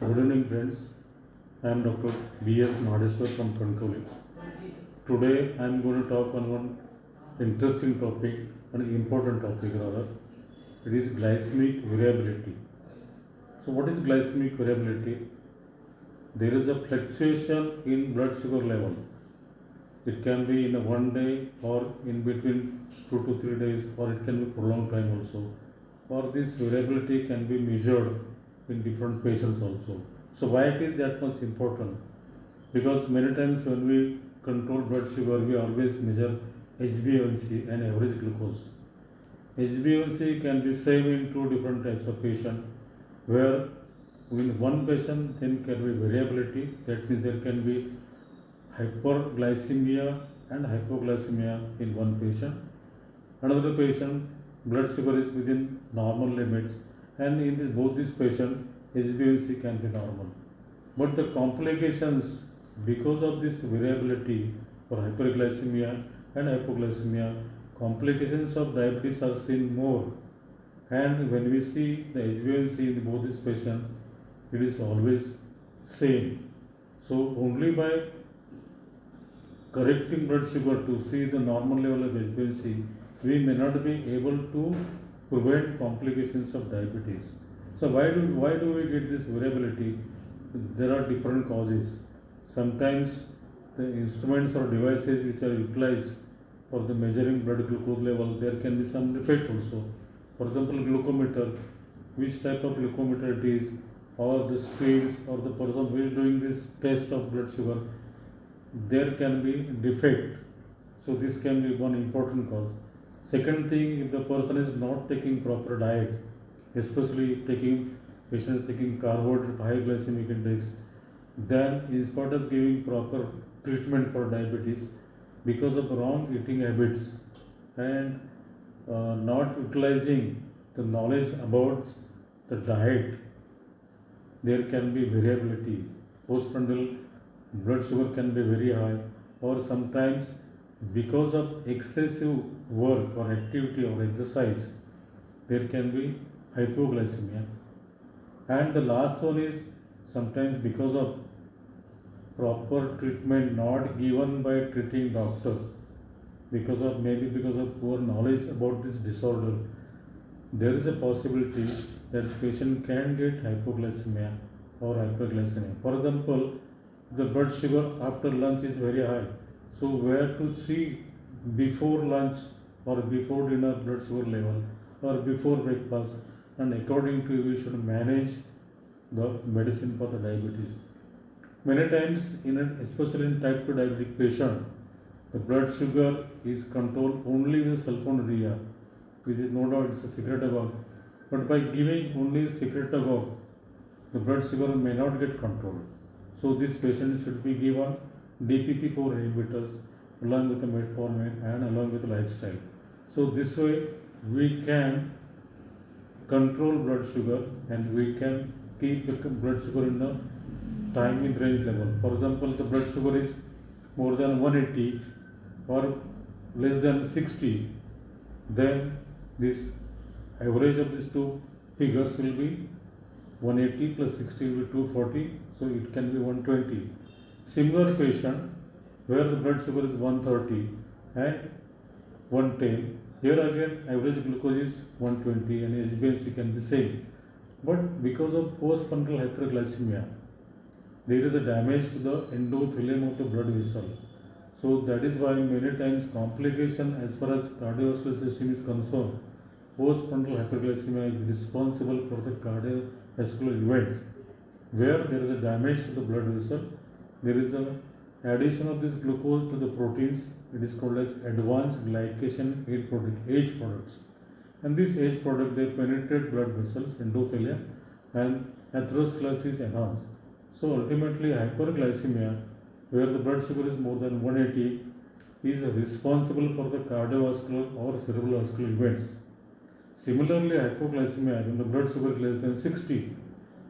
Good evening, friends. I am Dr. B.S. Mhadeshwar from Kankoli. Today I am going to talk on one interesting topic, an important topic rather. It is glycemic variability. So, what is glycemic variability? There is a fluctuation in blood sugar level. It can be in a one day or in between 2 to 3 days, or it can be for long time also. Or this variability can be measured in different patients also. So why it is that much important? Because many times when we control blood sugar, we always measure HbA1c and average glucose. HbA1c can be same in two different types of patient, where in one patient there can be variability. That means there can be hyperglycemia and hypoglycemia in one patient. Another patient blood sugar is within normal limits, and in both these patients HbA1c can be normal. But the complications because of this variability for hyperglycemia and hypoglycemia, complications of diabetes are seen more. And when we see the HbA1c in both these patients, it is always same. So only by correcting blood sugar to see the normal level of HbA1c, we may not be able to prevent complications of diabetes. So why do we get this variability? There are different causes. Sometimes the instruments or devices which are utilized for the measuring blood glucose level, there can be some defect also. For example, glucometer, which type of glucometer it is, or the screens, or the person who is doing this test of blood sugar, there can be defect. So this can be one important cause. Second thing, if the person is not taking proper diet, especially patients taking carbohydrate high glycemic index, then instead of giving proper treatment for diabetes, because of wrong eating habits and not utilizing the knowledge about the diet, there can be variability. Postprandial blood sugar can be very high, or sometimes because of excessive work or activity or exercise, there can be hypoglycemia. And the last one is sometimes because of proper treatment not given by treating doctor, because of poor knowledge about this disorder, there is a possibility that patient can get hypoglycemia or hyperglycemia. For example, the blood sugar after lunch is very high, so where to see before lunch or before dinner blood sugar level or before breakfast, and according to we should manage the medicine for the diabetes. Many times, especially in type 2 diabetic patient, the blood sugar is controlled only with sulfonylurea, which is no doubt it's a secretagogue. But by giving only secretagogue, the blood sugar may not get controlled. So this patient should be given DPP-4 inhibitors along with the metformin and along with the lifestyle. So this way we can control blood sugar and we can keep the blood sugar in a time in range level. For example, the blood sugar is more than 180 or less than 60, then this average of these two figures will be 180 plus 60 will be 240, so it can be 120. Similar patient where the blood sugar is 130 and 110, here again average glucose is 120 and HbA1c can be same. But because of postprandial hyperglycemia, there is a damage to the endothelium of the blood vessel. So that is why many times complication as far as cardiovascular system is concerned, postprandial hyperglycemia is responsible for the cardiovascular events. Where there is a damage to the blood vessel, there is a addition of this glucose to the proteins. It is called as advanced glycation aid product, H products. And this H product, they penetrate blood vessels, endothelia, and atherosclerosis is enhanced. So ultimately hyperglycemia, where the blood sugar is more than 180, is responsible for the cardiovascular or cerebrovascular events. Similarly, hypoglycemia, when the blood sugar is less than 60,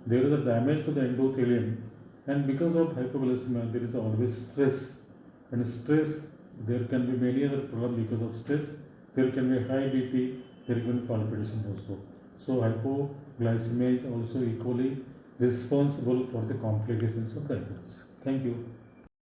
there is a damage to the endothelium, and because of hypoglycemia, there is always stress. And stress, there can be many other problems because of stress. There can be high BP, there can be palpitation also. So hypoglycemia is also equally responsible for the complications of diabetes. Thank you.